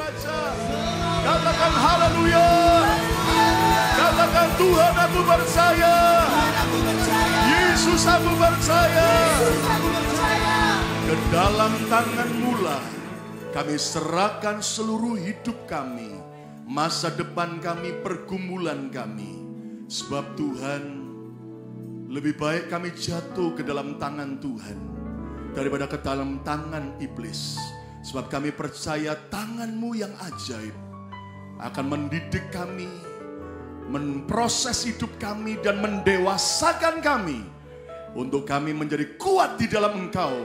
Raja. Katakan haleluya. Katakan Tuhan aku percaya. Yesus aku percaya. Ke dalam tangan-Mu lah kami serahkan seluruh hidup kami, masa depan kami, pergumulan kami. Sebab Tuhan, lebih baik kami jatuh ke dalam tangan Tuhan daripada ke dalam tangan iblis. Sebab kami percaya tangan-Mu yang ajaib akan mendidik kami, memproses hidup kami dan mendewasakan kami untuk kami menjadi kuat di dalam Engkau,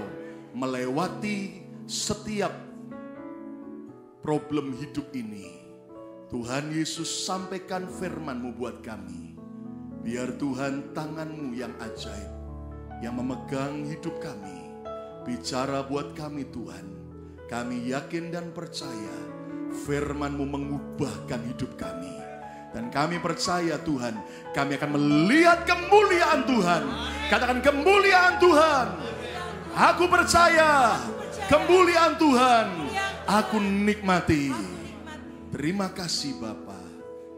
melewati setiap problem hidup ini. Tuhan Yesus, sampaikan firman-Mu buat kami. Biar Tuhan tangan-Mu yang ajaib, yang memegang hidup kami, bicara buat kami Tuhan. Kami yakin dan percaya firman-Mu mengubahkan hidup kami. Dan kami percaya Tuhan, kami akan melihat kemuliaan Tuhan. Katakan kemuliaan Tuhan. Aku percaya kemuliaan Tuhan. Aku nikmati. Terima kasih Bapa,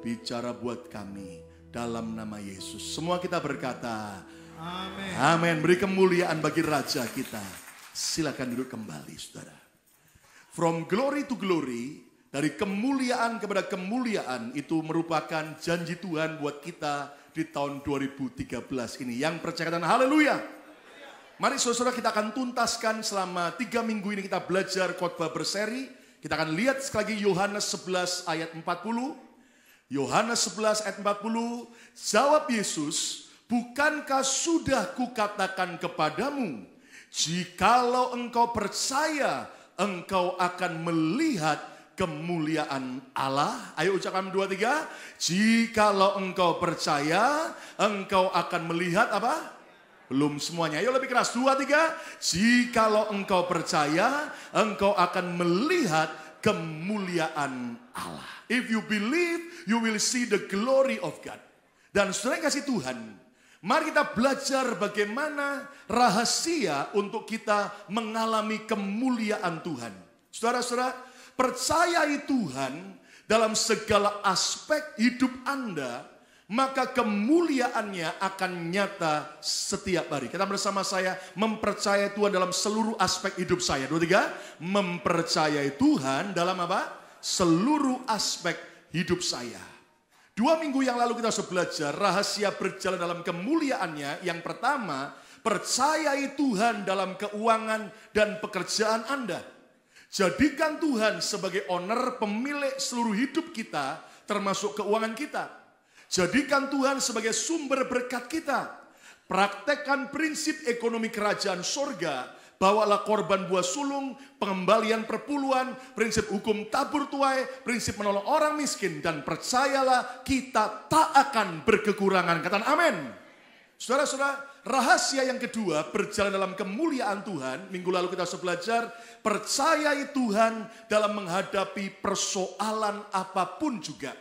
bicara buat kami dalam nama Yesus. Semua kita berkata amin. Amin. Beri kemuliaan bagi Raja kita. Silakan duduk kembali saudara. From glory to glory, dari kemuliaan kepada kemuliaan, itu merupakan janji Tuhan buat kita di tahun 2013 ini. Yang percaya dan haleluya. Mari saudara, kita akan tuntaskan selama 3 minggu ini kita belajar khotbah berseri. Kita akan lihat sekali lagi Yohanes 11 ayat 40. Yohanes 11 ayat 40. Jawab Yesus, bukankah sudah kukatakan kepadamu, jikalau engkau percaya, engkau akan melihat kemuliaan Allah. Ayo ucapkan 2, 3. Jikalau engkau percaya, engkau akan melihat apa? Belum semuanya. Ayo lebih keras. 2, 3. Jikalau engkau percaya, engkau akan melihat kemuliaan Allah. If you believe, you will see the glory of God. Dan saudara yang kasih Tuhan, mari kita belajar bagaimana rahasia untuk kita mengalami kemuliaan Tuhan. Saudara-saudara, percayai Tuhan dalam segala aspek hidup Anda, maka kemuliaannya akan nyata setiap hari. Kita bersama saya mempercayai Tuhan dalam seluruh aspek hidup saya. 2, 3. Mempercayai Tuhan dalam apa? Seluruh aspek hidup saya. 2 minggu yang lalu kita sudah belajar rahasia berjalan dalam kemuliaannya. Yang pertama, percayai Tuhan dalam keuangan dan pekerjaan Anda. Jadikan Tuhan sebagai owner, pemilik seluruh hidup kita, termasuk keuangan kita. Jadikan Tuhan sebagai sumber berkat kita. Praktekkan prinsip ekonomi kerajaan sorga. Bawalah korban buah sulung, pengembalian perpuluhan, prinsip hukum tabur tuai, prinsip menolong orang miskin. Dan percayalah kita tak akan berkekurangan. Katakan amin. Saudara-saudara, rahasia yang kedua berjalan dalam kemuliaan Tuhan. Minggu lalu kita sudah belajar, percayai Tuhan dalam menghadapi persoalan apapun juga.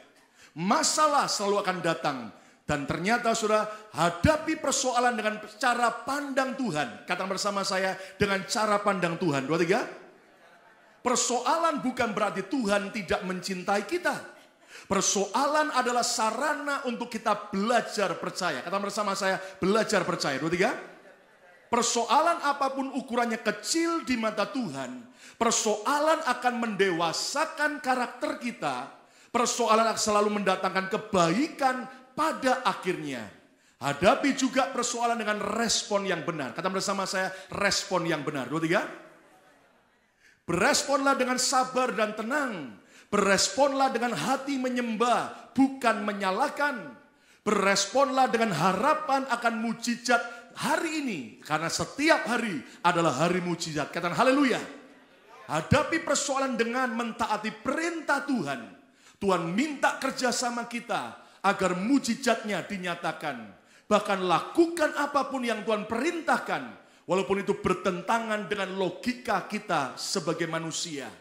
Masalah selalu akan datang. Dan ternyata saudara, hadapi persoalan dengan cara pandang Tuhan. Katakan bersama saya, dengan cara pandang Tuhan. 2, 3. Persoalan bukan berarti Tuhan tidak mencintai kita. Persoalan adalah sarana untuk kita belajar percaya. Katakan bersama saya, belajar percaya. 2, 3. Persoalan apapun ukurannya kecil di mata Tuhan, persoalan akan mendewasakan karakter kita. Persoalan akan selalu mendatangkan kebaikan pada akhirnya. Hadapi juga persoalan dengan respon yang benar. Kata bersama saya, respon yang benar. 2, 3. Beresponlah dengan sabar dan tenang. Beresponlah dengan hati menyembah, bukan menyalahkan. Beresponlah dengan harapan akan mujizat hari ini. Karena setiap hari adalah hari mujizat. Katakan haleluya. Hadapi persoalan dengan mentaati perintah Tuhan. Tuhan minta kerjasama kita agar mujizatnya dinyatakan. Bahkan lakukan apapun yang Tuhan perintahkan. Walaupun itu bertentangan dengan logika kita sebagai manusia.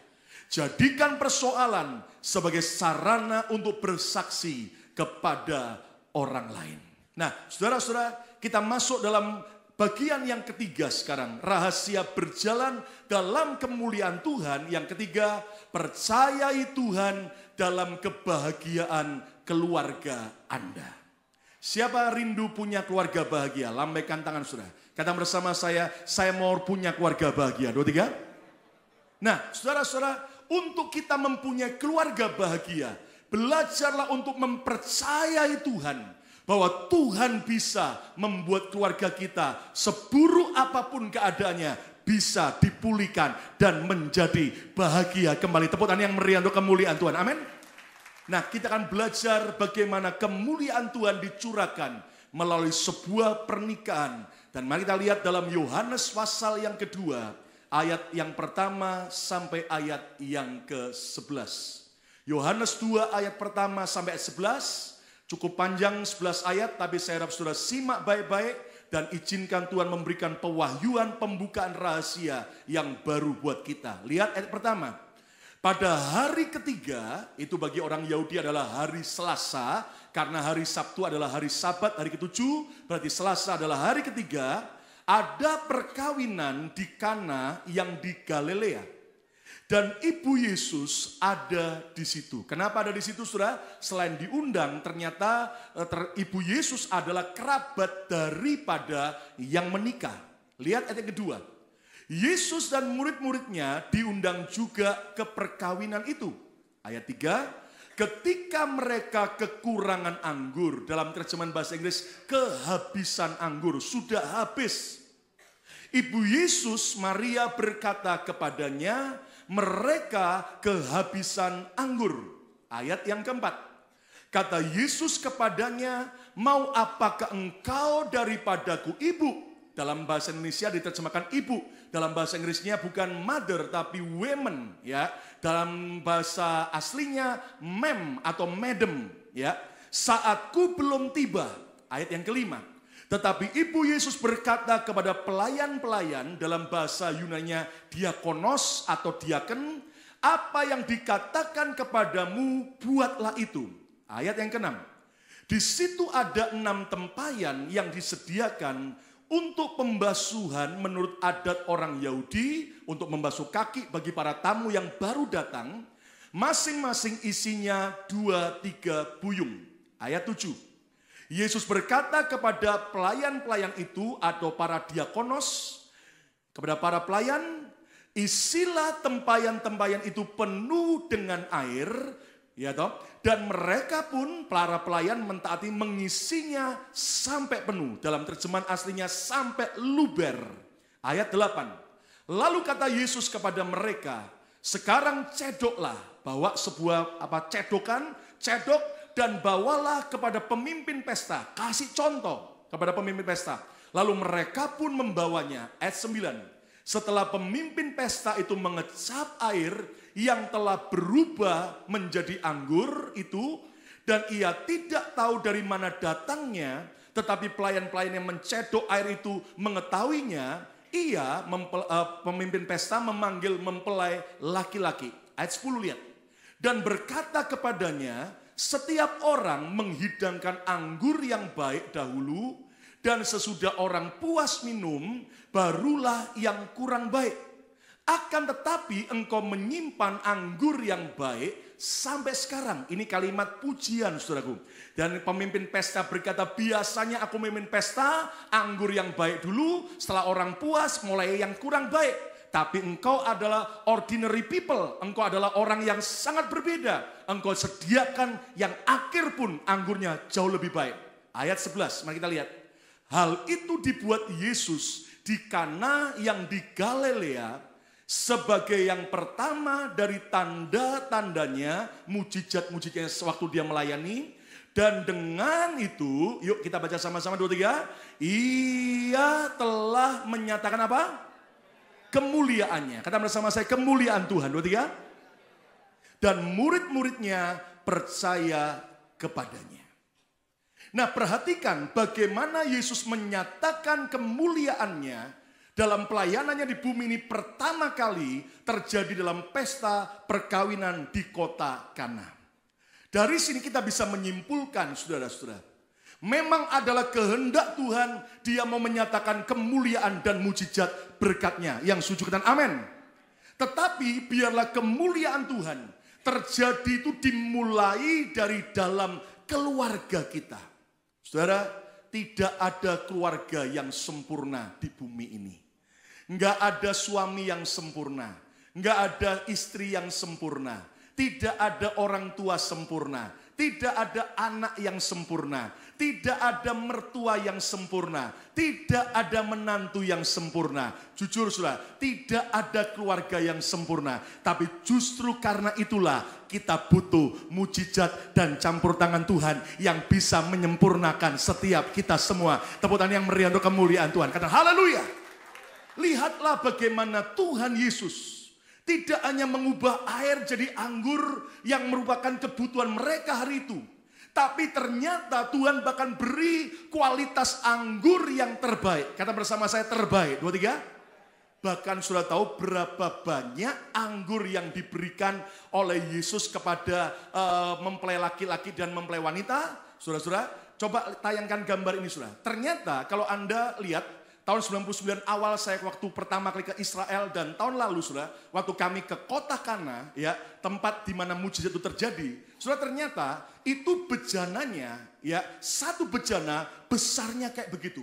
Jadikan persoalan sebagai sarana untuk bersaksi kepada orang lain. Nah, saudara-saudara, kita masuk dalam Bagian yang ketiga sekarang, rahasia berjalan dalam kemuliaan Tuhan. Yang ketiga, percayai Tuhan dalam kebahagiaan keluarga Anda. Siapa rindu punya keluarga bahagia? Lambaikan tangan saudara. Kata bersama saya mau punya keluarga bahagia. 2, 3. Nah, saudara-saudara, untuk kita mempunyai keluarga bahagia, belajarlah untuk mempercayai Tuhan. Bahwa Tuhan bisa membuat keluarga kita seburuk apapun keadaannya bisa dipulihkan dan menjadi bahagia kembali. Tepuk tangan yang meriah untuk kemuliaan Tuhan. Amin. Nah, kita akan belajar bagaimana kemuliaan Tuhan dicurahkan melalui sebuah pernikahan. Dan mari kita lihat dalam Yohanes pasal yang kedua, ayat yang pertama sampai ayat yang ke-11. Yohanes 2 ayat pertama sampai 11. Cukup panjang 11 ayat, tapi saya harap saudara simak baik-baik dan izinkan Tuhan memberikan pewahyuan pembukaan rahasia yang baru buat kita. Lihat ayat pertama. Pada hari ketiga, itu bagi orang Yahudi adalah hari Selasa, karena hari Sabtu adalah hari Sabat, hari ke-7, berarti Selasa adalah hari ketiga, ada perkawinan di Kana yang di Galilea. Dan ibu Yesus ada di situ. Kenapa ada di situ, saudara? Selain diundang, ternyata ibu Yesus adalah kerabat daripada yang menikah. Lihat ayat yang kedua. Yesus dan murid-muridnya diundang juga ke perkawinan itu. Ayat 3. Ketika mereka kekurangan anggur, dalam terjemahan bahasa Inggris, kehabisan anggur, sudah habis. Ibu Yesus, Maria berkata kepadanya, mereka kehabisan anggur. Ayat yang keempat. Kata Yesus kepadanya, mau apakah engkau daripadaku, ibu? Dalam bahasa Indonesia diterjemahkan ibu. Dalam bahasa Inggrisnya bukan mother tapi women, ya. Dalam bahasa aslinya mem atau madam, ya. Saatku belum tiba. Ayat yang kelima. Tetapi ibu Yesus berkata kepada pelayan-pelayan, dalam bahasa Yunani diakonos atau diaken, apa yang dikatakan kepadamu buatlah itu. Ayat yang ke-6. Di situ ada 6 tempayan yang disediakan untuk pembasuhan menurut adat orang Yahudi, untuk membasuh kaki bagi para tamu yang baru datang, masing-masing isinya 2-3 buyung. Ayat 7. Yesus berkata kepada pelayan-pelayan itu atau para diakonos, kepada para pelayan, isilah tempayan-tempayan itu penuh dengan air, ya toh, dan mereka pun para pelayan mentaati mengisinya sampai penuh. Dalam terjemahan aslinya sampai luber. Ayat 8. Lalu kata Yesus kepada mereka, sekarang cedoklah, bawa sebuah cedok dan bawalah kepada pemimpin pesta. Kasih contoh kepada pemimpin pesta. Lalu mereka pun membawanya. Ayat 9. Setelah pemimpin pesta itu mengecap air yang telah berubah menjadi anggur itu, dan ia tidak tahu dari mana datangnya, tetapi pelayan-pelayan yang mencedok air itu mengetahuinya, pemimpin pesta memanggil mempelai laki-laki. Ayat 10 lihat. Dan berkata kepadanya, setiap orang menghidangkan anggur yang baik dahulu, dan sesudah orang puas minum, barulah yang kurang baik. Akan tetapi engkau menyimpan anggur yang baik sampai sekarang. Ini kalimat pujian, saudaraku. Dan pemimpin pesta berkata, biasanya aku memimpin pesta, anggur yang baik dulu, setelah orang puas mulai yang kurang baik. Tapi engkau adalah ordinary people. Engkau adalah orang yang sangat berbeda. Engkau sediakan yang akhir pun anggurnya jauh lebih baik. Ayat 11, mari kita lihat. Hal itu dibuat Yesus di Kana yang di Galilea sebagai yang pertama dari tanda-tandanya, mujizat-mujizatnya sewaktu dia melayani. Dan dengan itu, yuk kita baca sama-sama 2, 3. Ia telah menyatakan apa? Kemuliaannya. Kata bersama saya, kemuliaan Tuhan. 2, 3. Dan murid-muridnya percaya kepadanya. Nah, perhatikan bagaimana Yesus menyatakan kemuliaannya dalam pelayanannya di bumi ini pertama kali terjadi dalam pesta perkawinan di kota Kana. Dari sini kita bisa menyimpulkan, saudara-saudara, Memang adalah kehendak Tuhan, dia mau menyatakan kemuliaan dan mujizat berkat-Nya. Yang setuju katakan amin. Tetapi biarlah kemuliaan Tuhan terjadi itu dimulai dari dalam keluarga kita. Saudara, tidak ada keluarga yang sempurna di bumi ini. Enggak ada suami yang sempurna. Enggak ada istri yang sempurna. Tidak ada orang tua sempurna. Tidak ada anak yang sempurna. Tidak ada mertua yang sempurna. Tidak ada menantu yang sempurna. Jujur saudara, tidak ada keluarga yang sempurna. Tapi justru karena itulah kita butuh mujizat dan campur tangan Tuhan yang bisa menyempurnakan setiap kita semua. Tepuk tangan yang meriah untuk kemuliaan Tuhan. Kata haleluya. Lihatlah bagaimana Tuhan Yesus tidak hanya mengubah air jadi anggur yang merupakan kebutuhan mereka hari itu. Tapi ternyata Tuhan bahkan beri kualitas anggur yang terbaik. Kata bersama saya terbaik. 2, 3. Bahkan sudah tahu berapa banyak anggur yang diberikan oleh Yesus kepada mempelai laki-laki dan mempelai wanita. Saudara-saudara, coba tayangkan gambar ini saudara. Ternyata kalau Anda lihat tahun 99 awal saya waktu pertama kali ke Israel dan tahun lalu saudara, waktu kami ke kota Kana, ya, tempat di mana mujizat itu terjadi. Saudara, ternyata itu bejananya, ya, satu bejana besarnya kayak begitu.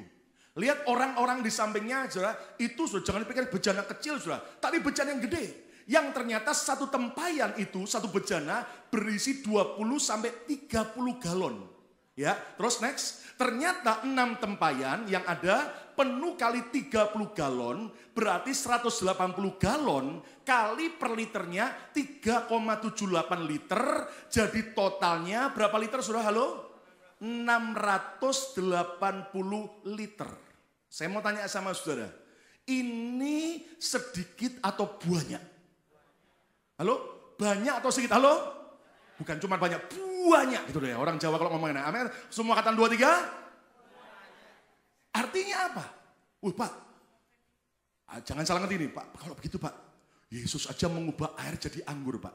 Lihat orang-orang di sampingnya, saudara, itu saudara, jangan dipikir bejana kecil, saudara, tapi bejana yang gede. Yang ternyata satu tempayan itu, satu bejana berisi 20 sampai 30 galon. Ya, terus next, ternyata 6 tempayan yang ada penuh kali 30 galon, berarti 180 galon kali per liternya 3,78 liter, jadi totalnya berapa liter sudah halo? 680 liter. Saya mau tanya sama saudara, ini sedikit atau banyak? Halo? Banyak atau sedikit? Halo? Bukan cuma banyak, banyak gitu deh. Orang Jawa kalau ngomongin amin, semua kata 2, 3. Artinya apa? Pak, jangan salah ngerti nih Pak. Kalau begitu Pak, Yesus aja mengubah air jadi anggur Pak.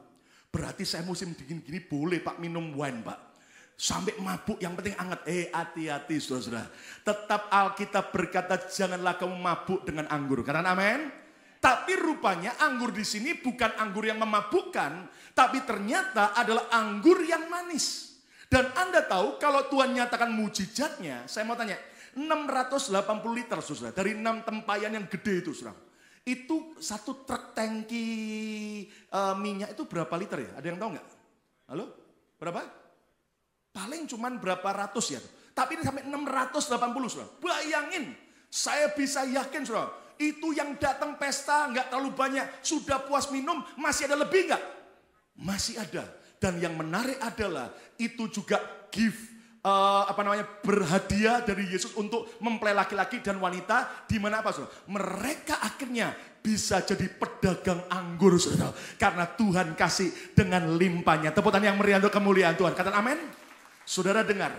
Berarti saya musim dingin gini boleh Pak minum wine Pak. Sampai mabuk yang penting hangat. Hati-hati saudara-saudara. Tetap Alkitab berkata janganlah kamu mabuk dengan anggur. Katakan amin. Tapi rupanya anggur di sini bukan anggur yang memabukkan, tapi ternyata adalah anggur yang manis. Dan Anda tahu kalau Tuhan nyatakan mujizatnya, saya mau tanya, 680 liter saudara, dari 6 tempayan yang gede itu saudara. Itu satu truk tangki minyak itu berapa liter ya? Ada yang tahu nggak? Halo? Berapa? Paling cuman berapa ratus ya. Tapi ini sampai 680 saudara. Bayangin, saya bisa yakin saudara. Itu yang datang pesta nggak terlalu banyak, sudah puas minum, masih ada lebih nggak? Masih ada. Dan yang menarik adalah itu juga gift berhadiah dari Yesus untuk mempelai laki-laki dan wanita, di mana apa saudara? Mereka akhirnya bisa jadi pedagang anggur saudara, karena Tuhan kasih dengan limpahnya. Tepuk tangan yang meriah untuk kemuliaan Tuhan. Katakan amin. Saudara dengar,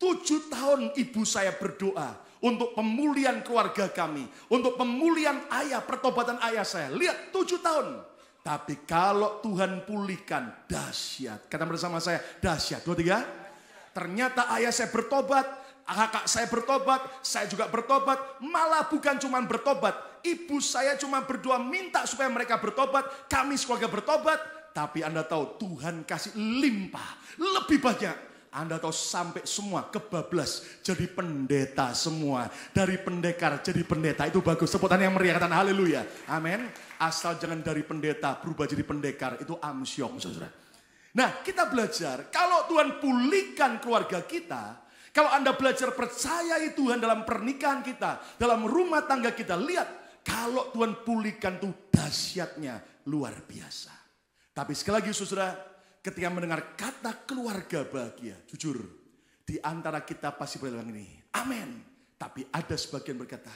7 tahun ibu saya berdoa untuk pemulihan keluarga kami, untuk pemulihan ayah, pertobatan ayah saya. Lihat 7 tahun. Tapi kalau Tuhan pulihkan, dahsyat. Kata bersama saya, dahsyat. 2, 3. Ternyata ayah saya bertobat, kakak saya bertobat, saya juga bertobat. Malah bukan cuma bertobat, ibu saya cuma berdoa minta supaya mereka bertobat, kami sekeluarga bertobat. Tapi Anda tahu Tuhan kasih limpah, lebih banyak. Anda tahu sampai semua kebablas jadi pendeta semua. Dari pendekar jadi pendeta, itu bagus. Sebutan yang meriah, katakan haleluya. Amin. Asal jangan dari pendeta berubah jadi pendekar, itu amsyong saudara. Nah, kita belajar kalau Tuhan pulihkan keluarga kita, kalau Anda belajar percayai Tuhan dalam pernikahan kita, dalam rumah tangga kita, lihat kalau Tuhan pulihkan tuh dahsyatnya luar biasa. Tapi sekali lagi saudara, ketika mendengar kata keluarga bahagia, jujur, di antara kita pasti berbilang ini, amin. Tapi ada sebagian berkata,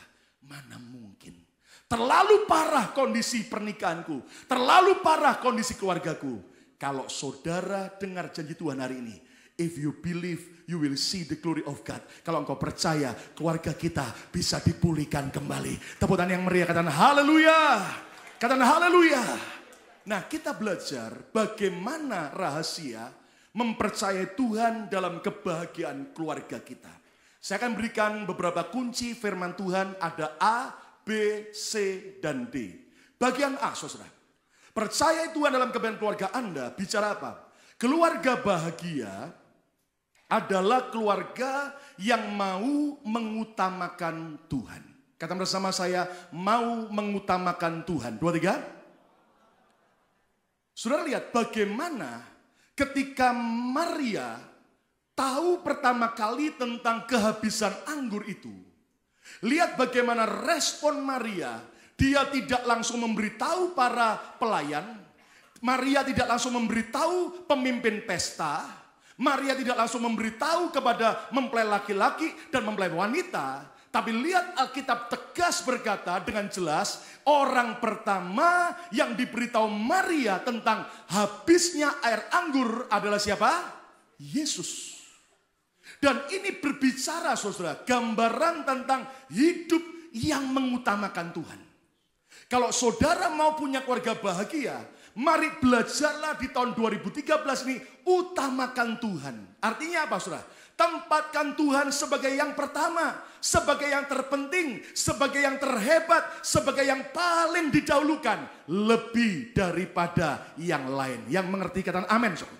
mana mungkin. Terlalu parah kondisi pernikahanku, terlalu parah kondisi keluargaku. Kalau saudara dengar janji Tuhan hari ini, if you believe, you will see the glory of God. Kalau engkau percaya, keluarga kita bisa dipulihkan kembali. Tepuk tangan yang meriah, katakan haleluya. Katakan haleluya. Nah, kita belajar bagaimana rahasia mempercayai Tuhan dalam kebahagiaan keluarga kita. Saya akan berikan beberapa kunci firman Tuhan, ada A, B, C, dan D. Bagian A, saudara. Percaya Tuhan dalam kehidupan keluarga Anda, bicara apa? Keluarga bahagia adalah keluarga yang mau mengutamakan Tuhan. Kata bersama saya, mau mengutamakan Tuhan. 2, 3. Saudara lihat bagaimana ketika Maria tahu pertama kali tentang kehabisan anggur itu. Lihat bagaimana respon Maria. Dia tidak langsung memberitahu para pelayan. Maria tidak langsung memberitahu pemimpin pesta. Maria tidak langsung memberitahu kepada mempelai laki-laki dan mempelai wanita. Tapi lihat Alkitab tegas berkata dengan jelas, orang pertama yang diberitahu Maria tentang habisnya air anggur adalah siapa? Yesus. Dan ini berbicara, saudara, gambaran tentang hidup yang mengutamakan Tuhan. Kalau saudara mau punya keluarga bahagia, mari belajarlah di tahun 2013 ini, utamakan Tuhan. Artinya apa, saudara? Tempatkan Tuhan sebagai yang pertama, sebagai yang terpenting, sebagai yang terhebat, sebagai yang paling didahulukan, lebih daripada yang lain. Yang mengerti kata amin, saudara.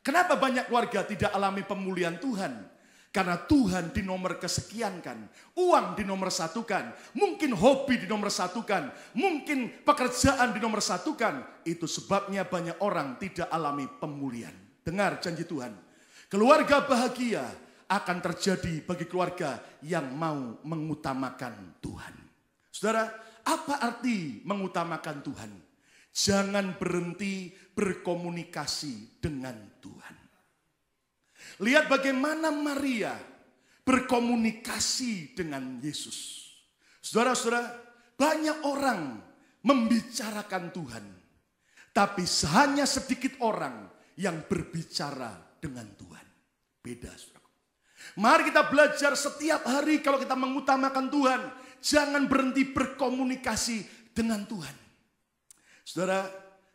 Kenapa banyak keluarga tidak alami pemulihan Tuhan? Karena Tuhan dinomor kesekiankan, uang dinomor satukan, mungkin hobi dinomor satukan, mungkin pekerjaan dinomor satukan. Itu sebabnya banyak orang tidak alami pemulihan. Dengar janji Tuhan, keluarga bahagia akan terjadi bagi keluarga yang mau mengutamakan Tuhan. Saudara, apa arti mengutamakan Tuhan? Jangan berhenti berkomunikasi dengan Tuhan. Lihat bagaimana Maria berkomunikasi dengan Yesus. Saudara-saudara, banyak orang membicarakan Tuhan. Tapi hanya sedikit orang yang berbicara dengan Tuhan. Beda, saudara. Mari kita belajar setiap hari kalau kita mengutamakan Tuhan. Jangan berhenti berkomunikasi dengan Tuhan. Saudara,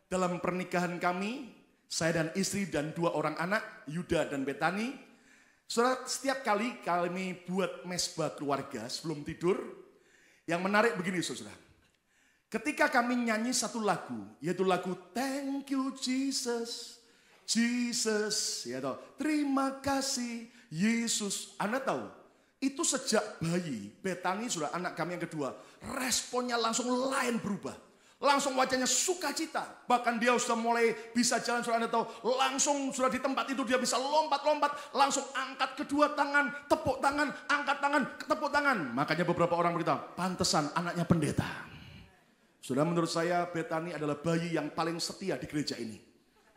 dalam pernikahan kami, saya dan istri dan 2 orang anak, Yuda dan Betani. Saudara, setiap kali kami buat mesbah keluarga sebelum tidur, yang menarik begini, saudara. Ketika kami nyanyi satu lagu, yaitu lagu Thank You Jesus, Jesus, ya tahu. Terima kasih Yesus. Anda tahu, itu sejak bayi, Betani, saudara, anak kami yang kedua, responnya langsung lain berubah. Langsung wajahnya sukacita. Bahkan dia sudah mulai bisa jalan, sudah Anda tahu. Langsung sudah di tempat itu dia bisa lompat-lompat. Langsung angkat kedua tangan, tepuk tangan, angkat tangan, tepuk tangan. Makanya beberapa orang berkata, pantesan anaknya pendeta. Sudah menurut saya Betani adalah bayi yang paling setia di gereja ini.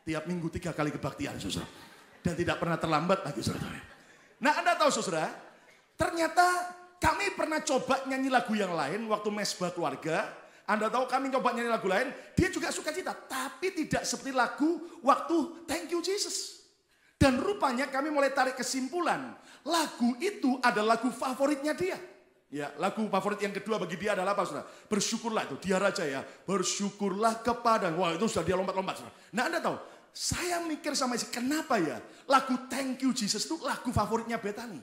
Tiap minggu 3 kali kebaktian, saudara. Dan tidak pernah terlambat lagi, saudara. Nah, Anda tahu, saudara, ternyata kami pernah coba nyanyi lagu yang lain waktu mesbah keluarga. Anda tahu kami coba nyanyi lagu lain, dia juga suka cita, tapi tidak seperti lagu waktu Thank You Jesus. Dan rupanya kami mulai tarik kesimpulan, lagu itu adalah lagu favoritnya dia. Ya, lagu favorit yang kedua bagi dia adalah apa, saudara? Bersyukurlah, itu dia raja ya. Bersyukurlah kepada, wah itu sudah dia lompat-lompat, saudara. Nah, Anda tahu, saya mikir sama istri, kenapa ya lagu Thank You Jesus itu lagu favoritnya Betani?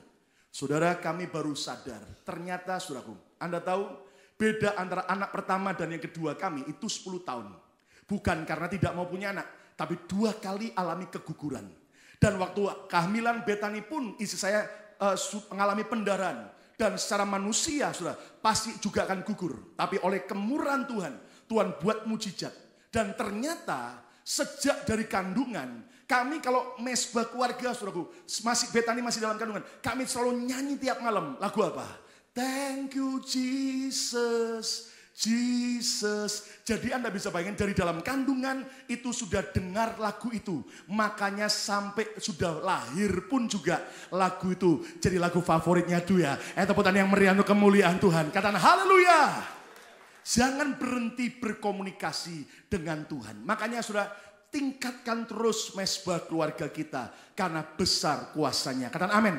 Saudara, kami baru sadar, ternyata saudaraku, Anda tahu, beda antara anak pertama dan yang kedua kami itu 10 tahun. Bukan karena tidak mau punya anak, tapi 2 kali alami keguguran. Dan waktu kehamilan Betani pun istri saya mengalami pendarahan. Dan secara manusia sudah pasti juga akan gugur. Tapi oleh kemurahan Tuhan, Tuhan buat mujizat. Dan ternyata sejak dari kandungan, kami kalau mesbah keluarga, saudaraku, Betani masih dalam kandungan, kami selalu nyanyi tiap malam. Lagu apa? Thank you Jesus, Jesus. Jadi Anda bisa bayangin dari dalam kandungan itu sudah dengar lagu itu. Makanya sampai sudah lahir pun juga lagu itu jadi lagu favoritnya dia. Tepuk tangan yang meriah untuk kemuliaan Tuhan. Katakan haleluya. Jangan berhenti berkomunikasi dengan Tuhan. Makanya sudah tingkatkan terus mesbah keluarga kita. Karena besar kuasanya. Katakan amin.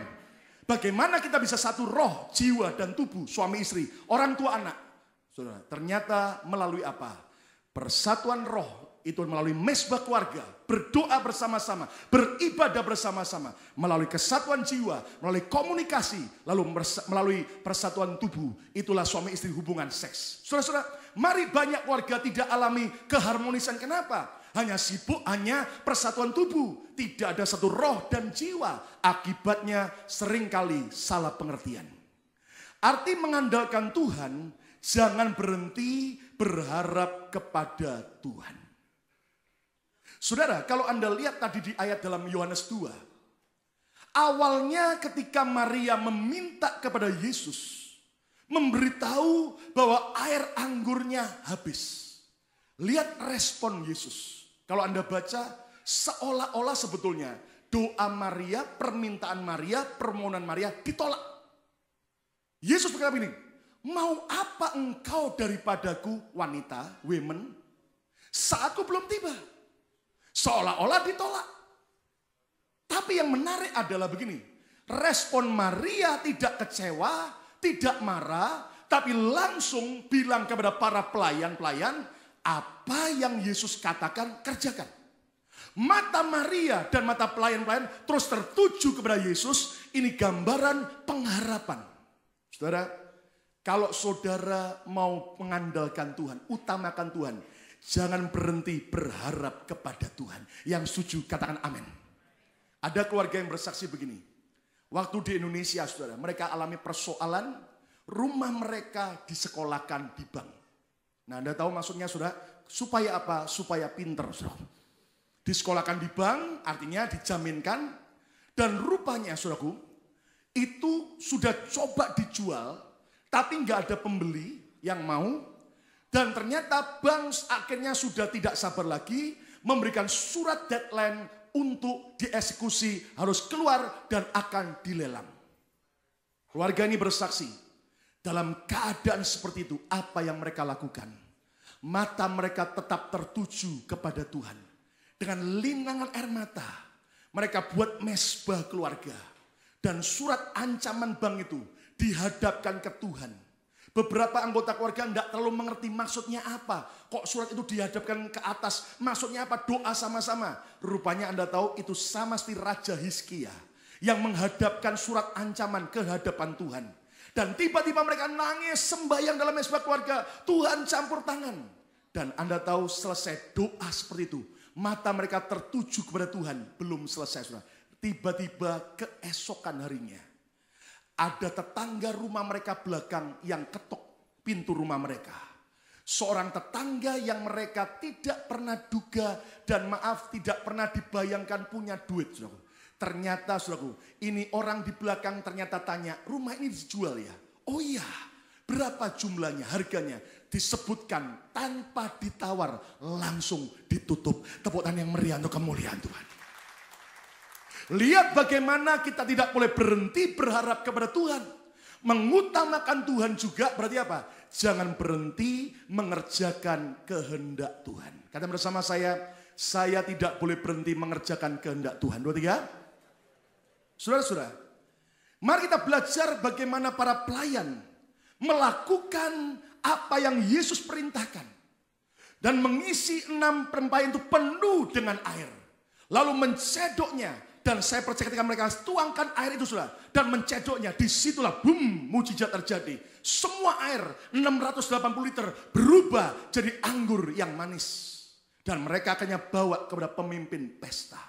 Bagaimana kita bisa satu roh, jiwa, dan tubuh, suami istri, orang tua anak. Saudara, ternyata melalui apa? Persatuan roh Itu melalui mesbah keluarga, berdoa bersama-sama, beribadah bersama-sama, melalui kesatuan jiwa, melalui komunikasi, lalu melalui persatuan tubuh. Itulah suami istri hubungan seks. Saudara-saudara, mari banyak keluarga tidak alami keharmonisan. Kenapa? Hanya sibuk, hanya persatuan tubuh. Tidak ada satu roh dan jiwa. Akibatnya seringkali salah pengertian. Arti mengandalkan Tuhan, jangan berhenti berharap kepada Tuhan. Saudara, kalau Anda lihat tadi di ayat dalam Yohanes 2. Awalnya ketika Maria meminta kepada Yesus. Memberitahu bahwa air anggurnya habis. Lihat respon Yesus. Kalau Anda baca, seolah-olah sebetulnya doa Maria, permintaan Maria, permohonan Maria ditolak. Yesus berkata begini, mau apa engkau daripadaku wanita, women, saatku belum tiba. Seolah-olah ditolak. Tapi yang menarik adalah begini, respon Maria tidak kecewa, tidak marah, tapi langsung bilang kepada para pelayan-pelayan, apa yang Yesus katakan, kerjakan. Mata Maria dan mata pelayan-pelayan terus tertuju kepada Yesus. Ini gambaran pengharapan. Saudara, kalau saudara mau mengandalkan Tuhan, utamakan Tuhan, jangan berhenti berharap kepada Tuhan. Yang setuju katakan amin. Ada keluarga yang bersaksi begini. Waktu di Indonesia, saudara, mereka alami persoalan, rumah mereka disekolahkan di bank. Nah, Anda tahu maksudnya, saudara, supaya apa? Supaya pinter, saudara. Disekolahkan di bank, artinya dijaminkan. Dan rupanya, saudaraku, itu sudah coba dijual, tapi nggak ada pembeli yang mau. Dan ternyata bank akhirnya sudah tidak sabar lagi, memberikan surat deadline untuk dieksekusi, harus keluar dan akan dilelang. Keluarga ini bersaksi, dalam keadaan seperti itu, apa yang mereka lakukan? Mata mereka tetap tertuju kepada Tuhan. Dengan linangan air mata, mereka buat mesbah keluarga. Dan surat ancaman bank itu dihadapkan ke Tuhan. Beberapa anggota keluarga tidak terlalu mengerti maksudnya apa. Kok surat itu dihadapkan ke atas, maksudnya apa? Doa sama-sama. Rupanya Anda tahu itu sama seperti Raja Hizkia yang menghadapkan surat ancaman ke hadapan Tuhan. Dan tiba-tiba mereka nangis sembahyang dalam mesbah keluarga. Tuhan campur tangan. Dan Anda tahu selesai doa seperti itu. Mata mereka tertuju kepada Tuhan. Belum selesai, saudara. Tiba-tiba keesokan harinya. Ada tetangga rumah mereka belakang yang ketok pintu rumah mereka. Seorang tetangga yang mereka tidak pernah duga dan maaf tidak pernah dibayangkan punya duit, saudara. Ternyata, saudaraku, ini orang di belakang ternyata tanya, rumah ini dijual ya? Oh iya, berapa jumlahnya, harganya? Disebutkan tanpa ditawar, langsung ditutup. Tepuk tangan yang meriah untuk kemuliaan Tuhan. Lihat bagaimana kita tidak boleh berhenti berharap kepada Tuhan. Mengutamakan Tuhan juga berarti apa? Jangan berhenti mengerjakan kehendak Tuhan. Kata bersama saya tidak boleh berhenti mengerjakan kehendak Tuhan. 2, 3. Saudara-saudara, mari kita belajar bagaimana para pelayan melakukan apa yang Yesus perintahkan. Dan mengisi 6 tempayan itu penuh dengan air. Lalu mencedoknya. Dan saya percaya ketika mereka tuangkan air itu, saudara, dan mencedoknya, disitulah boom, mujizat terjadi. Semua air 680 liter berubah jadi anggur yang manis. Dan mereka akhirnya bawa kepada pemimpin pesta.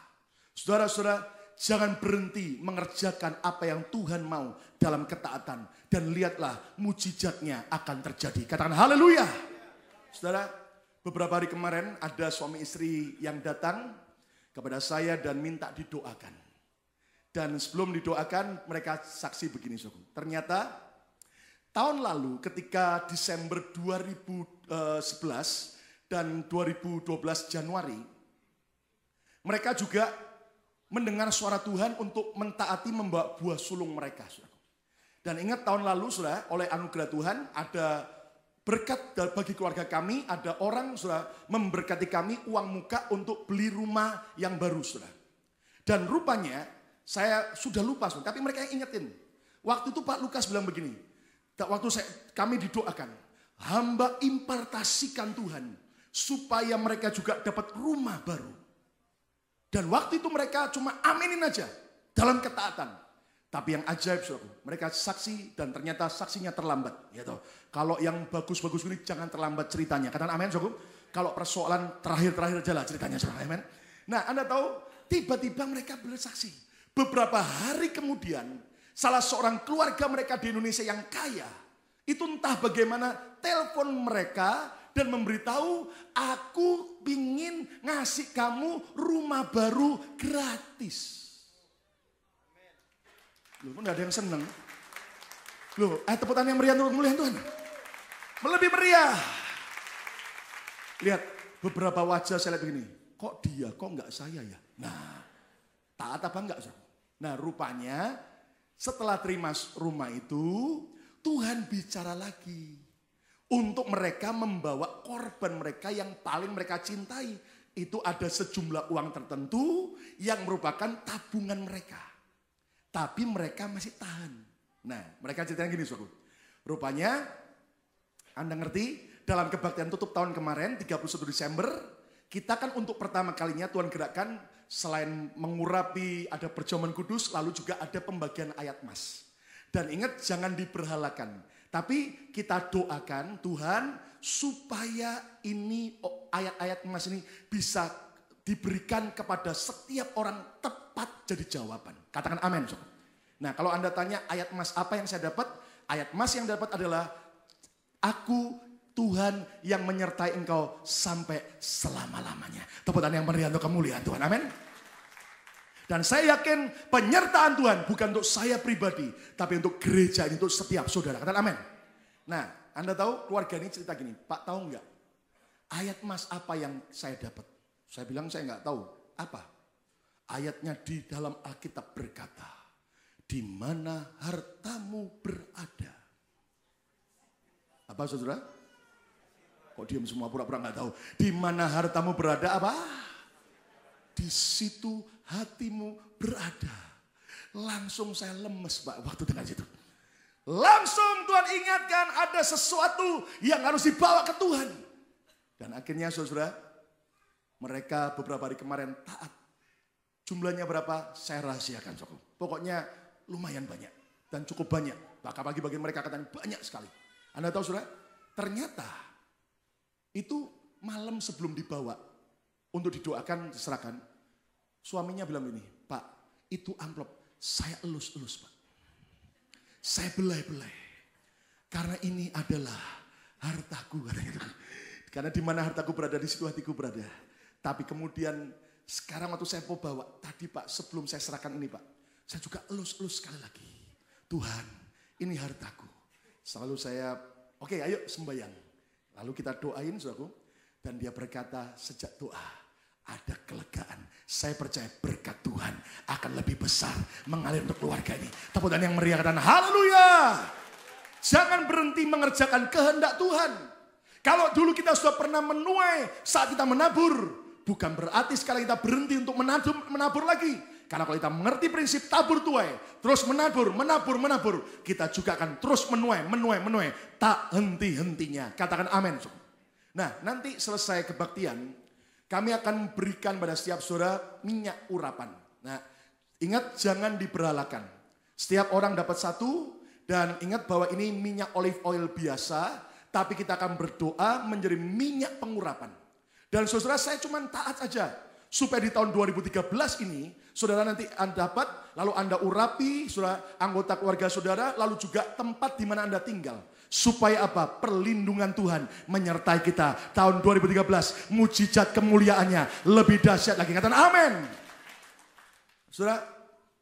Saudara-saudara, jangan berhenti mengerjakan apa yang Tuhan mau dalam ketaatan. Dan lihatlah mujizatnya akan terjadi. Katakan haleluya. Saudara, beberapa hari kemarin ada suami istri yang datang kepada saya dan minta didoakan. Dan sebelum didoakan mereka saksi begini, saudara. Ternyata tahun lalu ketika Desember 2011 dan 2012 Januari, mereka juga mendengar suara Tuhan untuk mentaati membawa buah sulung mereka, saudara. Dan ingat tahun lalu, saudara, oleh anugerah Tuhan ada berkat bagi keluarga kami, ada orang, saudara, memberkati kami uang muka untuk beli rumah yang baru, saudara. Dan rupanya, saya sudah lupa, saudara, tapi mereka yang ingetin. Waktu itu Pak Lukas bilang begini, waktu kami didoakan, hamba impartasikan Tuhan, supaya mereka juga dapat rumah baru. Dan waktu itu mereka cuma aminin aja dalam ketaatan. Tapi yang ajaib, saudara, mereka saksi dan ternyata saksinya terlambat. Ya toh. Kalau yang bagus-bagus ini jangan terlambat ceritanya. Katakan amin, saudara. Kalau persoalan terakhir-terakhir aja lah ceritanya, saudara. Amin. Nah, Anda tahu tiba-tiba mereka bersaksi. Beberapa hari kemudian salah seorang keluarga mereka di Indonesia yang kaya itu entah bagaimana telepon mereka dan memberitahu, aku ingin ngasih kamu rumah baru gratis. Loh, kok gak ada yang seneng? Loh, tepuk tangan yang meriah untuk kemuliaan Tuhan. Lebih meriah. Lihat, beberapa wajah saya lihat begini. Kok dia, kok enggak saya ya? Nah, taat apa enggak? Nah, rupanya setelah terima rumah itu, Tuhan bicara lagi. Untuk mereka membawa korban mereka yang paling mereka cintai. Itu ada sejumlah uang tertentu yang merupakan tabungan mereka. Tapi mereka masih tahan. Nah, mereka ceritanya gini, saudara. Rupanya, Anda ngerti, dalam kebaktian tutup tahun kemarin, 31 Desember, kita kan untuk pertama kalinya Tuhan gerakkan, selain mengurapi, ada perjamuan kudus, lalu juga ada pembagian ayat mas. Dan ingat, jangan diberhalakan. Tapi kita doakan Tuhan supaya ini ayat-ayat emas ini bisa diberikan kepada setiap orang tepat jadi jawaban. Katakan amin. Nah, kalau Anda tanya ayat emas apa yang saya dapat? Ayat emas yang dapat adalah aku Tuhan yang menyertai engkau sampai selama-lamanya. Tepuk tangan yang meriah untuk kemuliaan Tuhan. Amin. Dan saya yakin penyertaan Tuhan bukan untuk saya pribadi, tapi untuk gereja ini, untuk setiap saudara. Katakan amin. Nah, Anda tahu keluarga ini cerita gini, Pak tahu nggak? Ayat emas apa yang saya dapat? Saya bilang saya nggak tahu. Apa? Ayatnya di dalam Alkitab berkata, di mana hartamu berada. Apa saudara? Kok diam semua pura-pura nggak tahu? Di mana hartamu berada apa? Di situ hatimu berada. Langsung saya lemes Pak waktu dengar itu. Langsung Tuhan ingatkan ada sesuatu yang harus dibawa ke Tuhan. Dan akhirnya saudara, mereka beberapa hari kemarin taat. Jumlahnya berapa? Saya rahasiakan. Pokoknya lumayan banyak dan cukup banyak. Bahkan bagi mereka katanya banyak sekali. Anda tahu saudara, ternyata itu malam sebelum dibawa untuk didoakan, diserahkan. Suaminya bilang ini, Pak, itu amplop saya elus-elus Pak. Saya belai-belai. Karena ini adalah hartaku. Karena di mana hartaku berada, di situ hatiku berada. Tapi kemudian sekarang waktu saya mau bawa, tadi Pak sebelum saya serahkan ini Pak, saya juga elus-elus sekali lagi. Tuhan, ini hartaku. Selalu saya, oke ayo sembahyang. Lalu kita doain saudaraku. Dan dia berkata sejak doa, ada kelegaan. Saya percaya berkat Tuhan akan lebih besar mengalir untuk keluarga ini. Tepuk tangan yang meriah dan haleluya. Jangan berhenti mengerjakan kehendak Tuhan. Kalau dulu kita sudah pernah menuai saat kita menabur, bukan berarti sekarang kita berhenti untuk menabur lagi. Karena kalau kita mengerti prinsip tabur tuai, terus menabur, kita juga akan terus menuai. Tak henti-hentinya. Katakan amin. Nah, nanti selesai kebaktian, kami akan berikan pada setiap saudara minyak urapan. Nah, ingat jangan diberhalakan. Setiap orang dapat satu dan ingat bahwa ini minyak olive oil biasa, tapi kita akan berdoa menjadi minyak pengurapan. Dan saudara saya cuma taat saja supaya di tahun 2013 ini saudara nanti Anda dapat, lalu Anda urapi saudara anggota keluarga saudara, lalu juga tempat di mana Anda tinggal. Supaya apa? Perlindungan Tuhan menyertai kita. Tahun 2013, mujizat kemuliaannya lebih dahsyat lagi. Katakan amin. Saudara,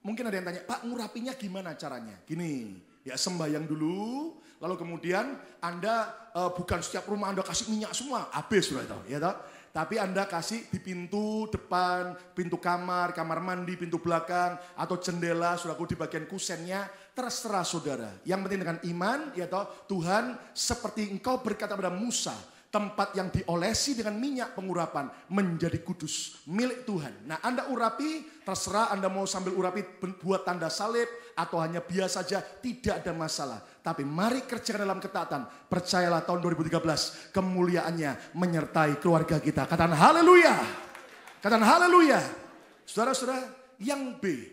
mungkin ada yang tanya, Pak ngurapinya gimana caranya? Gini, ya sembahyang dulu, lalu kemudian Anda bukan setiap rumah Anda kasih minyak semua, habis sudah tahu, ya tahu. Tapi Anda kasih di pintu depan, pintu kamar, kamar mandi, pintu belakang, atau jendela, saudaraku di bagian kusennya, terserah saudara. Yang penting dengan iman, ya toh, Tuhan seperti engkau berkata pada Musa, tempat yang diolesi dengan minyak pengurapan menjadi kudus, milik Tuhan. Nah, Anda urapi, terserah Anda mau sambil urapi buat tanda salib atau hanya biasa saja, tidak ada masalah. Tapi mari kerjakan dalam ketaatan. Percayalah tahun 2013 kemuliaannya menyertai keluarga kita. Katakan haleluya. Katakan haleluya. Saudara-saudara, yang B.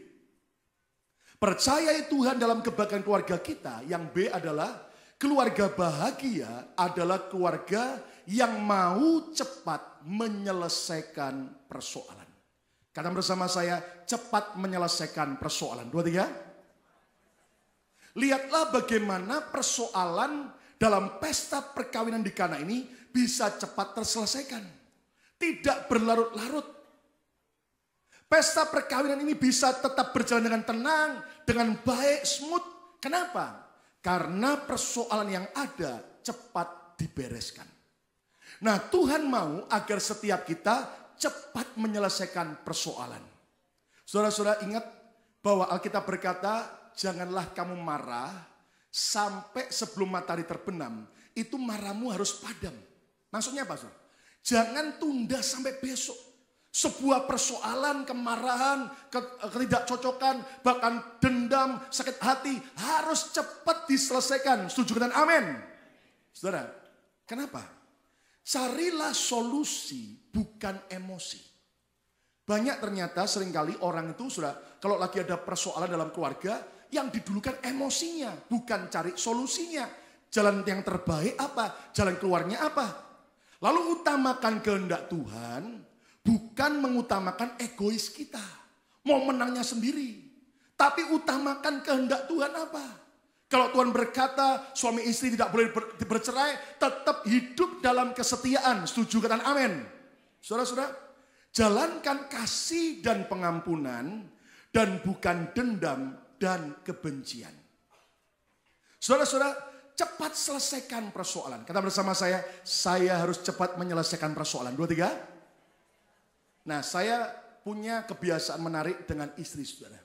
Percayai Tuhan dalam kebaikan keluarga kita. Yang B adalah keluarga bahagia adalah keluarga yang mau cepat menyelesaikan persoalan. Katakan bersama saya, cepat menyelesaikan persoalan. 2, 3. Lihatlah bagaimana persoalan dalam pesta perkawinan di Kana ini bisa cepat terselesaikan. Tidak berlarut-larut. Pesta perkawinan ini bisa tetap berjalan dengan tenang, dengan baik, smooth. Kenapa? Karena persoalan yang ada cepat dibereskan. Nah, Tuhan mau agar setiap kita cepat menyelesaikan persoalan. Saudara-saudara ingat bahwa Alkitab berkata, janganlah kamu marah sampai sebelum matahari terbenam. Itu marahmu harus padam. Maksudnya apa, saudara? Jangan tunda sampai besok. Sebuah persoalan, kemarahan, ketidakcocokan, bahkan dendam, sakit hati harus cepat diselesaikan. Setuju dengan amin? Saudara, kenapa? Carilah solusi, bukan emosi. Banyak ternyata seringkali orang itu sudah, kalau lagi ada persoalan dalam keluarga, yang didulukan emosinya, bukan cari solusinya. Jalan yang terbaik apa? Jalan keluarnya apa? Lalu utamakan kehendak Tuhan, bukan mengutamakan egois kita. Mau menangnya sendiri. Tapi utamakan kehendak Tuhan apa? Kalau Tuhan berkata suami istri tidak boleh bercerai, tetap hidup dalam kesetiaan. Setuju katakan amin. Saudara-saudara, jalankan kasih dan pengampunan dan bukan dendam dan kebencian. Saudara-saudara, cepat selesaikan persoalan. Kata bersama saya harus cepat menyelesaikan persoalan. 2, 3. Nah, saya punya kebiasaan menarik dengan istri saudara.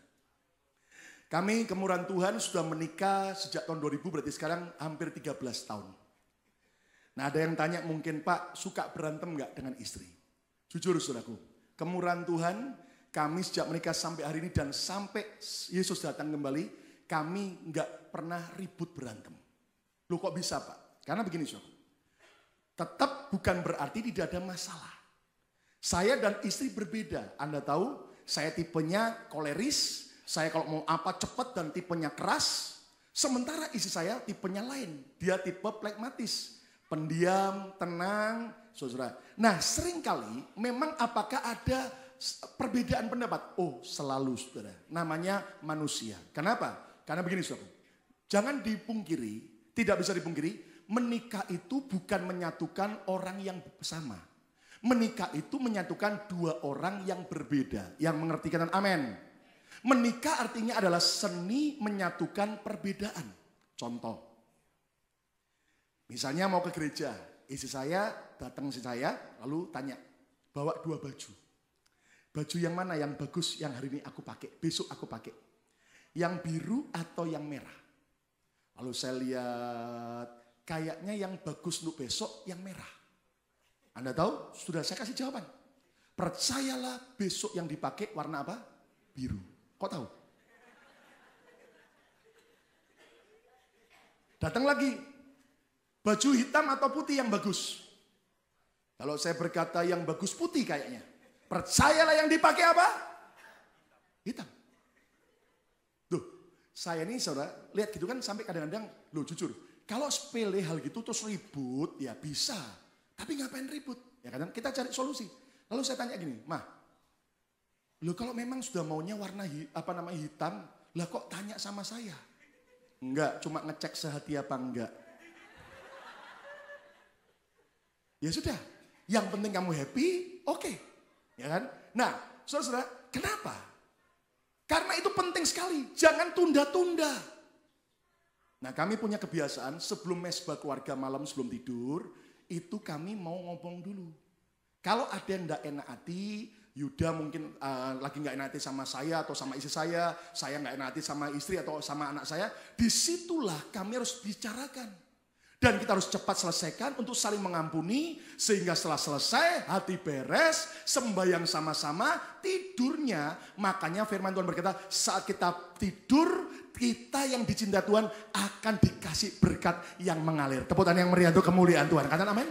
Kami Kemurahan Tuhan sudah menikah sejak tahun 2000, berarti sekarang hampir 13 tahun. Nah, ada yang tanya mungkin, Pak, suka berantem enggak dengan istri? Jujur saudaraku, Kemurahan Tuhan, kami sejak menikah sampai hari ini dan sampai Yesus datang kembali, kami enggak pernah ribut berantem. Loh kok bisa, Pak? Karena begini saudara, tetap bukan berarti tidak ada masalah. Saya dan istri berbeda. Anda tahu, saya tipenya koleris. Saya kalau mau apa cepat dan tipenya keras. Sementara istri saya tipenya lain. Dia tipe pragmatis. Pendiam, tenang, saudara. Nah, seringkali memang apakah ada perbedaan pendapat? Oh, selalu saudara. Namanya manusia. Kenapa? Karena begini saudara. Jangan dipungkiri, tidak bisa dipungkiri, menikah itu bukan menyatukan orang yang sama. Menikah itu menyatukan dua orang yang berbeda. Yang mengerti kata amin. Menikah artinya adalah seni menyatukan perbedaan. Contoh. Misalnya mau ke gereja. Istri saya datang ke saya lalu tanya. Bawa 2 baju. Baju yang mana yang bagus yang hari ini aku pakai. Besok aku pakai. Yang biru atau yang merah. Lalu saya lihat. Kayaknya yang bagus untuk besok yang merah. Anda tahu? Sudah saya kasih jawaban. Percayalah besok yang dipakai warna apa? Biru. Kok tahu? Datang lagi. Baju hitam atau putih yang bagus? Kalau saya berkata yang bagus putih kayaknya. Percayalah yang dipakai apa? Hitam. Tuh, saya ini saudara, lihat gitu kan sampai kadang-kadang, loh jujur. Kalau sepele hal gitu terus ribut, ya bisa. Tapi ngapain ribut? Ya kadang kita cari solusi. Lalu saya tanya gini, Mah, loh kalau memang sudah maunya warna hitam, lah kok tanya sama saya? Enggak, cuma ngecek sehati apa enggak. Ya sudah, yang penting kamu happy, oke. Ya kan? Nah, saudara-saudara, kenapa? Karena itu penting sekali, jangan tunda-tunda. Nah, kami punya kebiasaan sebelum mesbah keluarga malam sebelum tidur, itu kami mau ngomong dulu. Kalau ada yang enggak enak hati, Yuda mungkin lagi nggak enak hati sama saya atau sama istri saya nggak enak hati sama istri atau sama anak saya. Disitulah kami harus bicarakan. Dan kita harus cepat selesaikan untuk saling mengampuni. Sehingga setelah selesai, hati beres, sembahyang sama-sama, tidurnya. Makanya firman Tuhan berkata, saat kita tidur, kita yang dicinta Tuhan akan dikasih berkat yang mengalir. Tepuk tangan yang meriah untuk kemuliaan Tuhan. Katakan amin.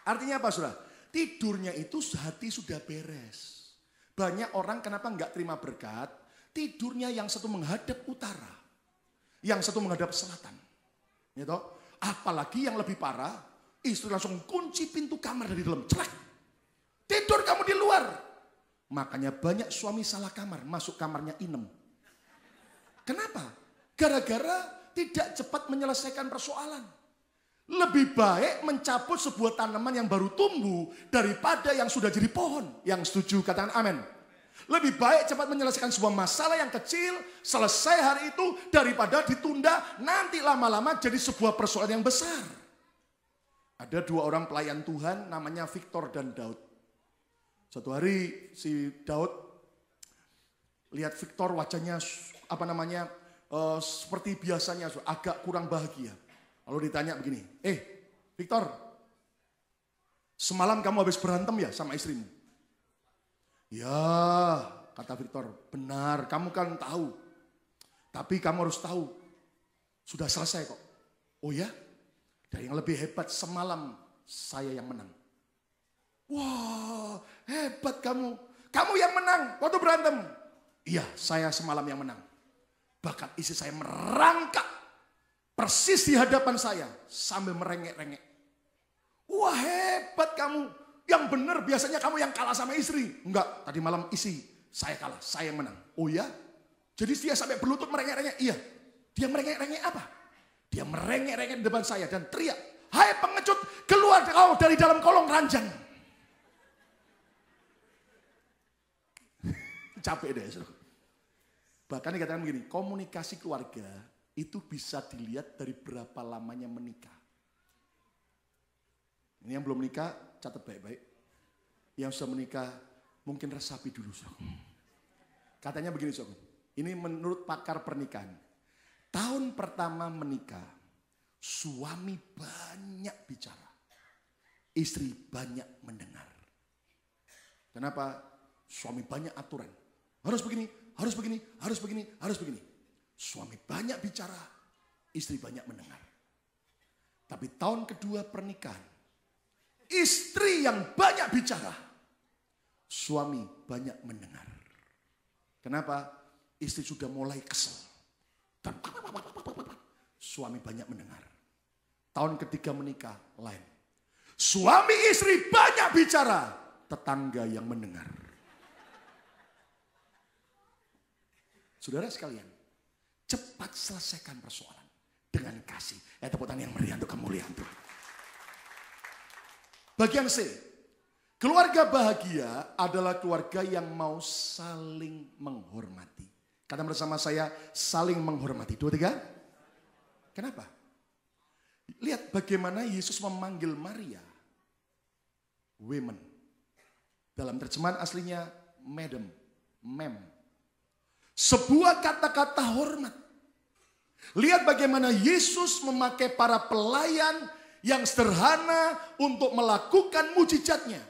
Artinya apa saudara? Tidurnya itu hati sudah beres. Banyak orang kenapa enggak terima berkat, tidurnya yang satu menghadap utara, yang satu menghadap selatan. Gitu. Apalagi yang lebih parah, istri langsung kunci pintu kamar dari dalam, celak. Tidur kamu di luar. Makanya banyak suami salah kamar, masuk kamarnya inem. Kenapa? Gara-gara tidak cepat menyelesaikan persoalan. Lebih baik mencabut sebuah tanaman yang baru tumbuh daripada yang sudah jadi pohon. Yang setuju katakan amin. Lebih baik cepat menyelesaikan sebuah masalah yang kecil, selesai hari itu daripada ditunda, nanti lama-lama jadi sebuah persoalan yang besar. Ada dua orang pelayan Tuhan namanya Victor dan Daud. Suatu hari si Daud lihat Victor wajahnya seperti biasanya agak kurang bahagia. Lalu ditanya begini, Victor, semalam kamu habis berantem ya sama istrimu? Ya, kata Victor, benar, kamu kan tahu. Tapi kamu harus tahu, sudah selesai kok. Oh ya? Dan yang lebih hebat, semalam saya yang menang. Wah, hebat kamu. Kamu yang menang waktu berantem. Iya, saya semalam yang menang. Bahkan istri saya merangkak persis di hadapan saya sambil merengek-rengek. Wah, hebat kamu. Yang benar biasanya kamu yang kalah sama istri. Enggak, tadi malam istri saya kalah, saya yang menang. Oh ya? Jadi dia sampai berlutut merengek-rengek. Iya. Dia merengek-rengek apa? Dia merengek-rengek di depan saya dan teriak, "Hai pengecut, keluar kau dari dalam kolong ranjang." Capek deh. Bahkan dikatakan begini, komunikasi keluarga itu bisa dilihat dari berapa lamanya menikah. Ini yang belum menikah, catat baik-baik. Yang sudah menikah, mungkin resapi dulu. Katanya begini, ini menurut pakar pernikahan. Tahun pertama menikah, suami banyak bicara. Istri banyak mendengar. Kenapa? Suami banyak aturan. Harus begini, harus begini, harus begini, harus begini. Suami banyak bicara, istri banyak mendengar. Tapi tahun kedua pernikahan, istri yang banyak bicara, suami banyak mendengar. Kenapa? Istri sudah mulai kesel. Dan suami banyak mendengar. Tahun ketiga menikah, lain. Suami istri banyak bicara, tetangga yang mendengar. Saudara sekalian, cepat selesaikan persoalan dengan kasih. Tepuk tangan yang meriah untuk kemuliaan Tuhan. Bagian C, keluarga bahagia adalah keluarga yang mau saling menghormati. Kata bersama saya, saling menghormati. 2, 3. Kenapa? Lihat bagaimana Yesus memanggil Maria, women. Dalam terjemahan aslinya, madam, ma'am. Sebuah kata-kata hormat. Lihat bagaimana Yesus memakai para pelayan yang sederhana untuk melakukan mujizatnya.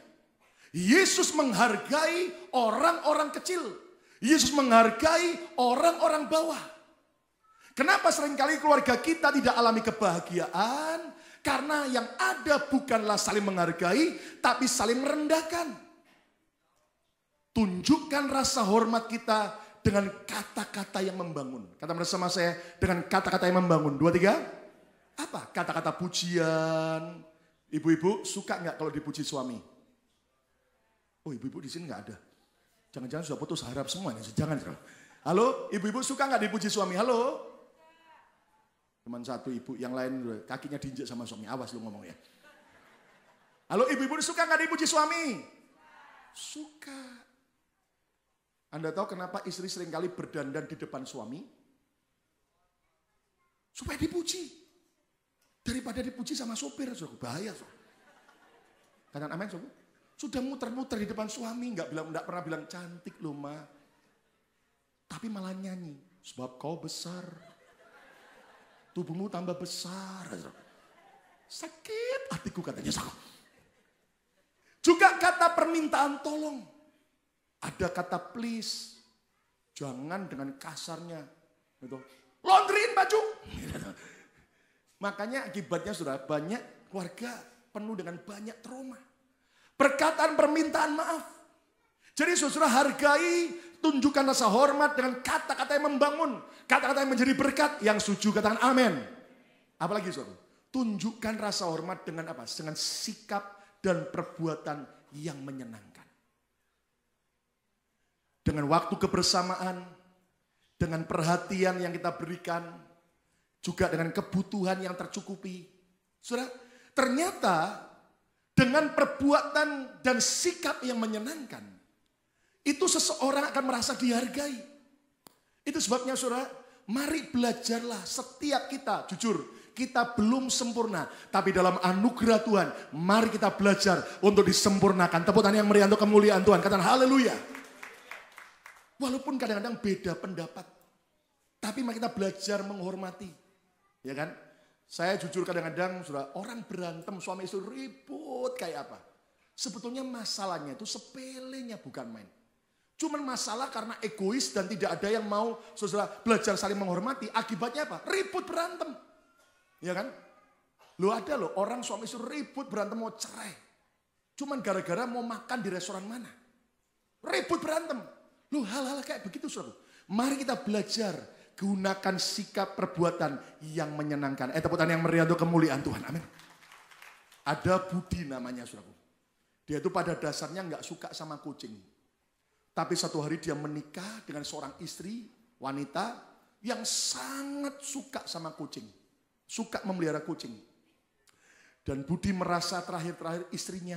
Yesus menghargai orang-orang kecil. Yesus menghargai orang-orang bawah. Kenapa seringkali keluarga kita tidak alami kebahagiaan? Karena yang ada bukanlah saling menghargai, tapi saling merendahkan. Tunjukkan rasa hormat kita dengan kata-kata yang membangun. Kata bersama saya, dengan kata-kata yang membangun. 2, 3. Apa? Kata-kata pujian. Ibu-ibu suka nggak kalau dipuji suami? Oh, ibu-ibu di sini nggak ada. Jangan-jangan sudah putus harap semua nih. Jangan. Halo, ibu-ibu suka nggak dipuji suami? Halo? Cuman satu ibu, yang lain kakinya diinjek sama suami. Awas lu ngomong ya. Halo, ibu-ibu suka nggak dipuji suami? Suka. Anda tahu kenapa istri seringkali berdandan di depan suami? Supaya dipuji. Daripada dipuji sama sopir, bahaya. Katakan amin, sobat. Sudah muter-muter di depan suami, nggak pernah bilang cantik loh ma. Tapi malah nyanyi, sebab kau besar. tubuhmu tambah besar. Sakit hatiku katanya. Juga kata permintaan tolong. Ada kata please. Jangan dengan kasarnya. Gitu. Laundryin baju. Makanya akibatnya sudah banyak keluarga penuh dengan banyak trauma. Perkataan permintaan maaf. Jadi saudara hargai, tunjukkan rasa hormat dengan kata-kata yang membangun. Kata-kata yang menjadi berkat. Yang setuju katakan amin. Apalagi saudara? Tunjukkan rasa hormat dengan apa? Dengan sikap dan perbuatan yang menyenangkan. Dengan waktu kebersamaan, dengan perhatian yang kita berikan, juga dengan kebutuhan yang tercukupi. Saudara, ternyata dengan perbuatan dan sikap yang menyenangkan, itu seseorang akan merasa dihargai. Itu sebabnya saudara, mari belajarlah setiap kita, jujur, kita belum sempurna. Tapi dalam anugerah Tuhan, mari kita belajar untuk disempurnakan. Tepuk tangan yang meriah untuk kemuliaan Tuhan. Katakan haleluya. Walaupun kadang-kadang beda pendapat. Tapi mari kita belajar menghormati. Ya kan? Saya jujur kadang-kadang saudara, orang berantem suami istri ribut kayak apa. Sebetulnya masalahnya itu sepelenya bukan main. Cuman masalah karena egois dan tidak ada yang mau saudara belajar saling menghormati. Akibatnya apa? Ribut berantem. Ya kan? Lo ada loh orang suami istri ribut berantem mau cerai. Cuman gara-gara mau makan di restoran mana. Ribut berantem. Lo hal-hal kayak begitu saudara. Mari kita belajar gunakan sikap perbuatan yang menyenangkan. Tepuk tangan yang meriah untuk kemuliaan Tuhan. Amin. Ada Budi namanya saudara. Dia itu pada dasarnya nggak suka sama kucing. Tapi satu hari dia menikah dengan seorang istri, wanita yang sangat suka sama kucing. Suka memelihara kucing. Dan Budi merasa terakhir-terakhir istrinya,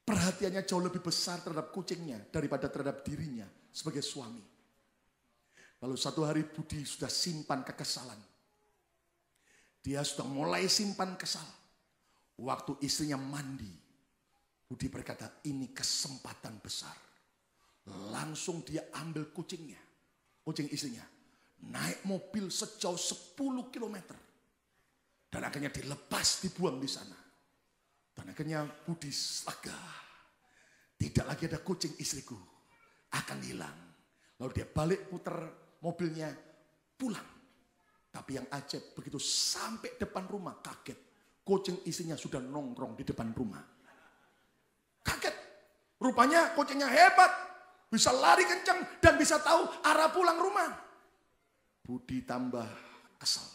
perhatiannya jauh lebih besar terhadap kucingnya daripada terhadap dirinya sebagai suami. Lalu satu hari Budi sudah simpan kekesalan. Dia sudah mulai simpan kesal. Waktu istrinya mandi, Budi berkata, ini kesempatan besar. Langsung dia ambil kucingnya, kucing istrinya, naik mobil sejauh 10 km. Dan akhirnya dilepas, dibuang di sana. Dan akhirnya Budi lega. Tidak lagi ada kucing istriku, akan hilang. Lalu dia balik putar mobilnya, pulang. Tapi yang ajaib, begitu sampai depan rumah, kaget. Kucing istrinya sudah nongkrong di depan rumah. Kaget. Rupanya kucingnya hebat. Bisa lari kencang dan bisa tahu arah pulang rumah. Budi tambah kesal.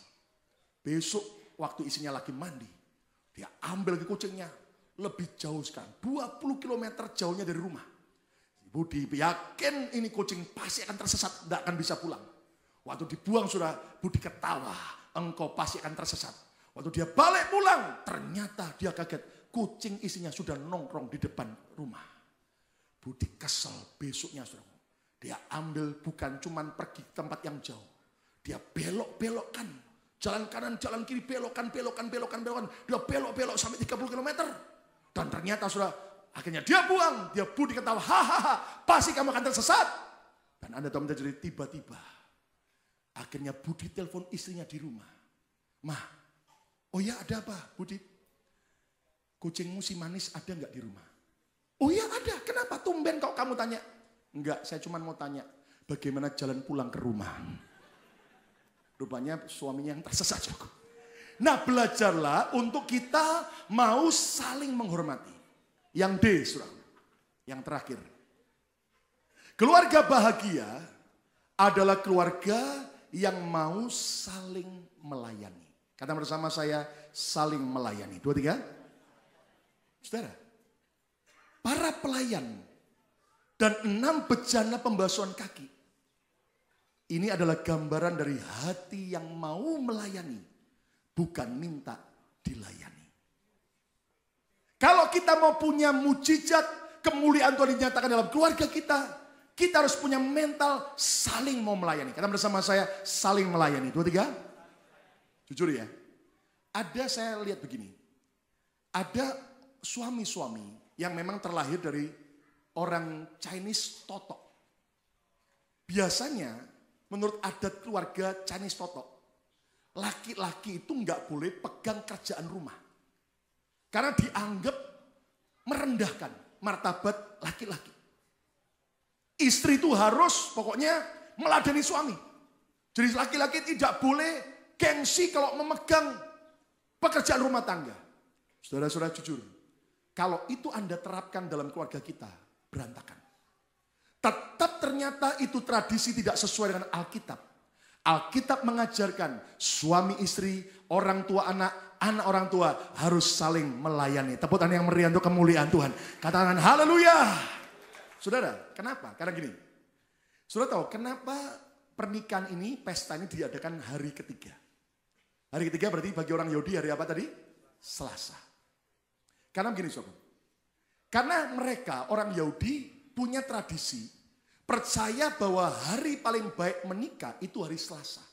Besok waktu istrinya lagi mandi, dia ambil ke kucingnya lebih jauh sekarang. 20 km jauhnya dari rumah. Budi yakin ini kucing pasti akan tersesat, tidak akan bisa pulang. Waktu dibuang sudah Budi ketawa, engkau pasti akan tersesat. Waktu dia balik pulang, ternyata dia kaget. Kucing istrinya sudah nongkrong di depan rumah. Budi kesel besoknya saudara. Dia ambil bukan cuman pergi ke tempat yang jauh. Dia belok-belokkan. Jalan kanan, jalan kiri, belokkan. Dia belok-belok sampai 30 km. Dan ternyata saudara, akhirnya dia buang. Dia Budi ketawa, hahaha, pasti kamu akan tersesat. Dan Anda tahu terjadi tiba-tiba. Akhirnya Budi telepon istrinya di rumah. Mah, oh ya ada apa Budi? Kucingmu si manis ada nggak di rumah? Oh iya ada, kenapa tumben kok kamu tanya? Enggak, saya cuma mau tanya bagaimana jalan pulang ke rumah. Rupanya suaminya yang tersesat juga. Nah belajarlah untuk kita mau saling menghormati. Yang D, saudara. Yang terakhir. Keluarga bahagia adalah keluarga yang mau saling melayani. Kata bersama saya, saling melayani. 2, 3. Saudara. Para pelayan dan 6 bejana pembasuhan kaki. Ini adalah gambaran dari hati yang mau melayani, bukan minta dilayani. Kalau kita mau punya mujizat, kemuliaan Tuhan dinyatakan dalam keluarga kita, kita harus punya mental saling mau melayani. Kata bersama saya, saling melayani. 2, 3. Jujur ya, saya lihat begini, ada suami-suami yang memang terlahir dari orang Chinese totok. Biasanya menurut adat keluarga Chinese totok, laki-laki itu nggak boleh pegang kerjaan rumah. Karena dianggap merendahkan martabat laki-laki. Istri itu harus pokoknya meladeni suami. Jadi laki-laki tidak boleh gengsi kalau memegang pekerjaan rumah tangga. Saudara-saudara jujur, kalau itu Anda terapkan dalam keluarga kita, berantakan. Tetap ternyata itu tradisi tidak sesuai dengan Alkitab. Alkitab mengajarkan suami istri, orang tua anak, anak orang tua harus saling melayani. Tepuk tangan yang meriah untuk kemuliaan Tuhan. Katakan haleluya. Saudara, kenapa? Karena gini. Saudara tahu kenapa pernikahan ini, pesta ini diadakan hari ketiga. Hari ketiga berarti bagi orang Yahudi hari apa tadi? Selasa. Karena begini saudara. Karena mereka orang Yahudi punya tradisi percaya bahwa hari paling baik menikah itu hari Selasa.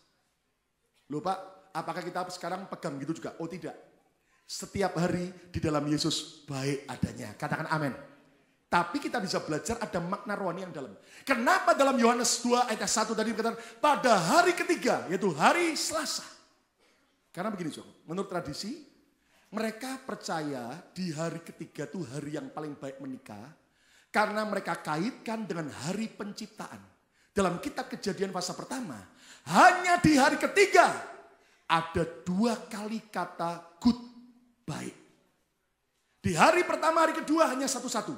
Loh Pak, apakah kita sekarang pegang gitu juga? Oh tidak. Setiap hari di dalam Yesus baik adanya. Katakan amin. Tapi kita bisa belajar ada makna rohani yang dalam. Kenapa dalam Yohanes 2 ayat 1 tadi berkata pada hari ketiga yaitu hari Selasa. Karena begini saudara, menurut tradisi mereka percaya di hari ketiga itu hari yang paling baik menikah. Karena mereka kaitkan dengan hari penciptaan. Dalam kitab Kejadian pasal pertama, hanya di hari ketiga ada 2 kali kata good, baik. Di hari pertama, hari kedua hanya satu-satu.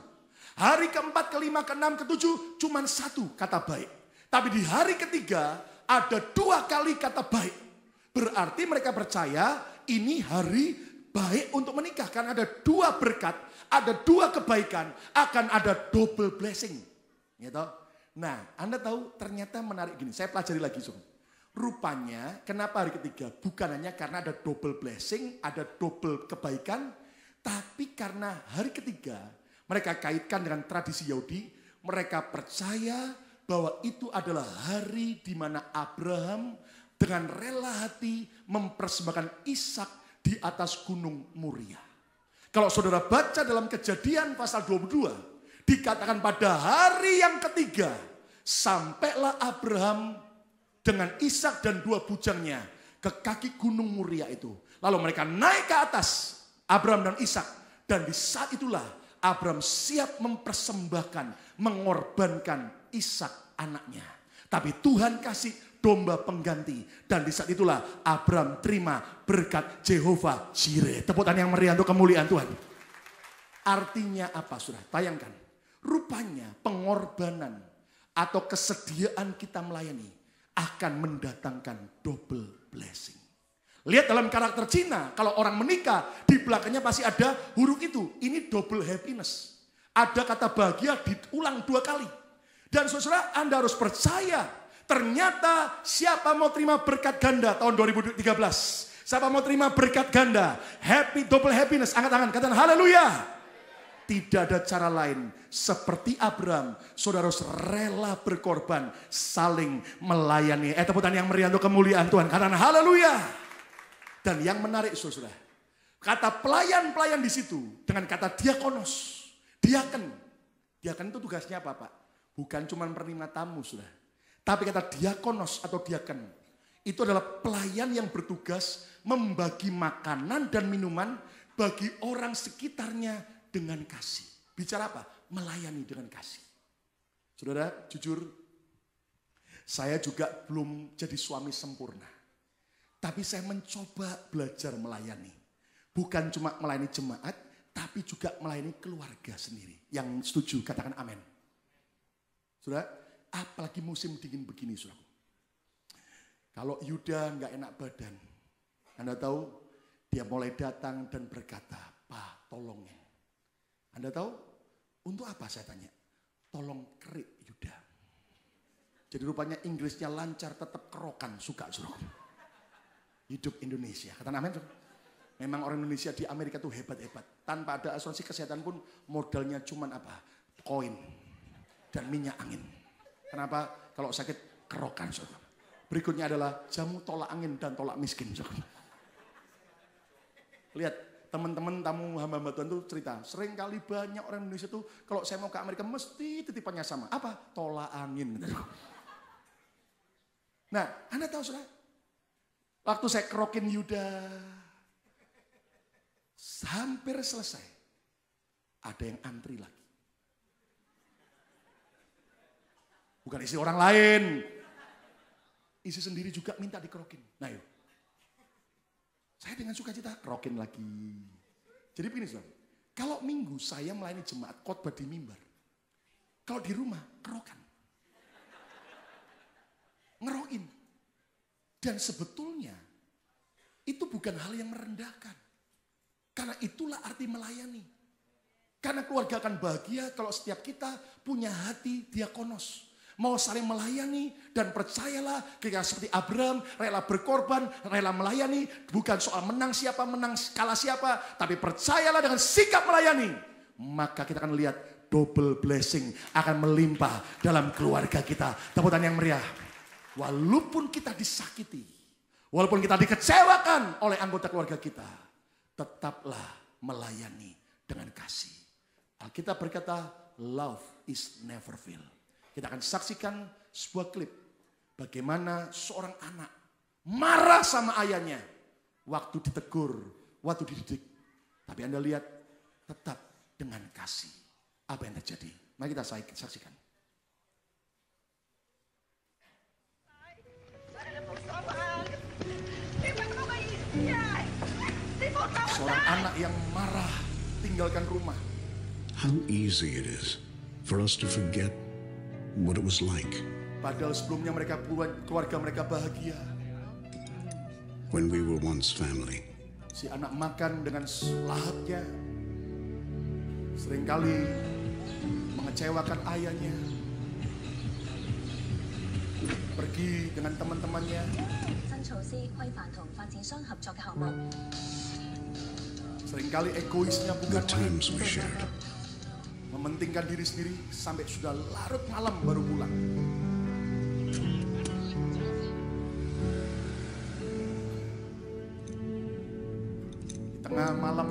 Hari keempat, kelima, keenam, ketujuh cuma 1 kata baik. Tapi di hari ketiga ada 2 kali kata baik. Berarti mereka percaya ini hari baik untuk menikah. Karena ada 2 berkat, ada 2 kebaikan, akan ada double blessing. Gitu. Nah, Anda tahu ternyata menarik gini. Saya pelajari lagi. Rupanya kenapa hari ketiga? Bukan hanya karena ada double blessing, ada double kebaikan. Tapi karena hari ketiga mereka kaitkan dengan tradisi Yahudi. Mereka percaya bahwa itu adalah hari di mana Abraham dengan rela hati mempersembahkan Ishak di atas gunung Moria. Kalau saudara baca dalam Kejadian pasal 22, dikatakan pada hari yang ketiga, sampailah Abraham dengan Ishak dan 2 bujangnya ke kaki gunung Moria itu. Lalu mereka naik ke atas, Abraham dan Ishak. Dan di saat itulah Abraham siap mempersembahkan, mengorbankan Ishak anaknya. Tapi Tuhan kasih domba pengganti. Dan di saat itulah Abraham terima berkat Jehovah Jireh. Tepuk tangan yang meriah untuk kemuliaan Tuhan. Artinya apa saudara? Bayangkan. Rupanya pengorbanan atau kesediaan kita melayani akan mendatangkan double blessing. Lihat dalam karakter Cina. Kalau orang menikah di belakangnya pasti ada huruf itu. Ini double happiness. Ada kata bahagia diulang 2 kali. Dan saudara Anda harus percaya. Ternyata siapa mau terima berkat ganda tahun 2013? Siapa mau terima berkat ganda? Happy, double happiness. Angkat tangan, katakan haleluya. Tidak ada cara lain. Seperti Abraham, saudara harus rela berkorban, saling melayani. Tepuk tangan yang meriah untuk kemuliaan Tuhan. Katakan haleluya. Dan yang menarik saudara, kata pelayan-pelayan di situ dengan kata diakonos. Diaken. Diaken itu tugasnya apa Pak? Bukan cuma menerima tamu saudara. Tapi kata diakonos atau diaken, itu adalah pelayan yang bertugas membagi makanan dan minuman bagi orang sekitarnya dengan kasih. Bicara apa? Melayani dengan kasih. Saudara, jujur, saya juga belum jadi suami sempurna. Tapi saya mencoba belajar melayani. Bukan cuma melayani jemaat, tapi juga melayani keluarga sendiri. Yang setuju, katakan amin. Saudara, apalagi musim dingin begini, saudara. Kalau Yuda nggak enak badan, Anda tahu dia mulai datang dan berkata, Pak tolongin. Anda tahu untuk apa saya tanya? Tolong kerik Yuda. Jadi rupanya Inggrisnya lancar, tetap kerokan, suka saudara. Hidup Indonesia, kata amin. Memang orang Indonesia di Amerika tuh hebat-hebat. Tanpa ada asuransi kesehatan pun modalnya cuman apa? Koin dan minyak angin. Kenapa? Kalau sakit kerokan saudara. Berikutnya adalah jamu tolak angin dan tolak miskin saudara. Lihat teman-teman tamu hamba-hamba Tuhan tuh cerita. Sering kali banyak orang Indonesia tuh kalau saya mau ke Amerika mesti titipannya sama. Apa? Tolak angin. Nah, Anda tahu saudara? Waktu saya kerokin Yuda, hampir selesai. Ada yang antri lagi. Bukan isi orang lain. Isi sendiri juga minta dikerokin. Nah yuk. Saya dengan sukacita kerokin lagi. Jadi begini saudara. Kalau minggu saya melayani jemaat khotbah di mimbar. Kalau di rumah kerokan. Ngerokin. Dan sebetulnya itu bukan hal yang merendahkan. Karena itulah arti melayani. Karena keluarga akan bahagia kalau setiap kita punya hati diakonos. Mau saling melayani dan percayalah ketika seperti Abraham rela berkorban, rela melayani. Bukan soal menang siapa, menang kalah siapa. Tapi percayalah dengan sikap melayani. Maka kita akan lihat double blessing akan melimpah dalam keluarga kita. Tepuk tangan yang meriah. Walaupun kita disakiti, walaupun kita dikecewakan oleh anggota keluarga kita, tetaplah melayani dengan kasih. Alkitab berkata, love is never fail. Kita akan saksikan sebuah klip bagaimana seorang anak marah sama ayahnya waktu ditegur, waktu dididik. Tapi Anda lihat tetap dengan kasih. Apa yang terjadi? Mari kita saksikan. Seorang anak yang marah tinggalkan rumah. How easy it is for us to forget what it was like Padahal sebelumnya keluarga mereka bahagia. when we were once family. Si anak makan dengan lahapnya. Seringkali mengecewakan ayahnya. Pergi dengan teman-temannya. Seringkali egoisnya bukan The times we shared, mementingkan diri sendiri sampai sudah larut malam baru pulang. Di tengah malam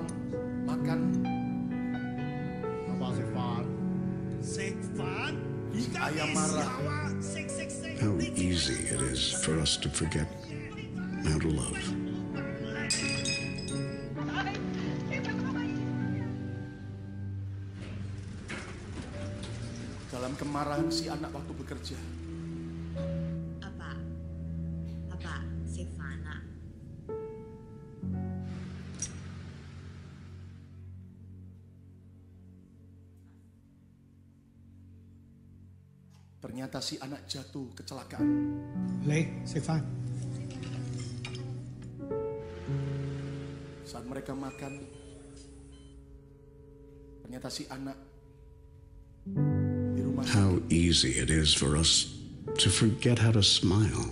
makan. Ayah marah. how easy it is for us to forget how to love. Dalam kemarahan si anak waktu bekerja. 阿爸食飯啦。 Ternyata si anak jatuh kecelakaan. 嚟食飯。 Saat mereka makan, ternyata si anak di rumah How easy it is for us to forget how to smile.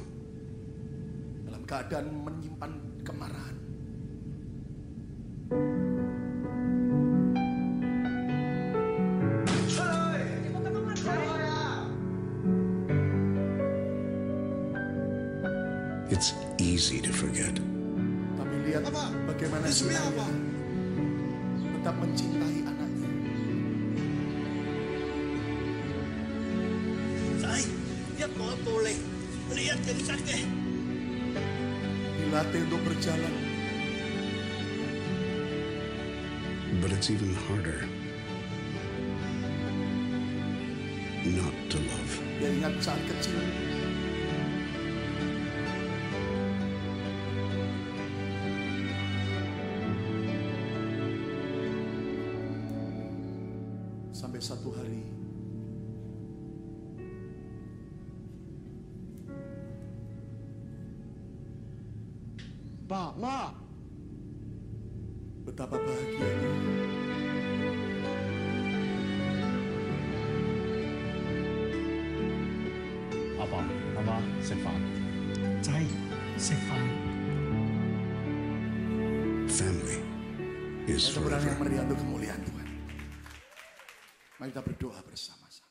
dalam keadaan menyimpan kemarahan. It's easy to forget. Tapi lihat bagaimana si ayah tetap mencintai anaknya. Dilatih untuk berjalan. But it's even harder not to love. Dia ingat saat kecil. Sampai satu hari Pak, Ma. betapa bahagianya Family is Tepuk tangan yang forever. meriah untuk kemuliaan Tuhan. Mari kita berdoa bersama-sama.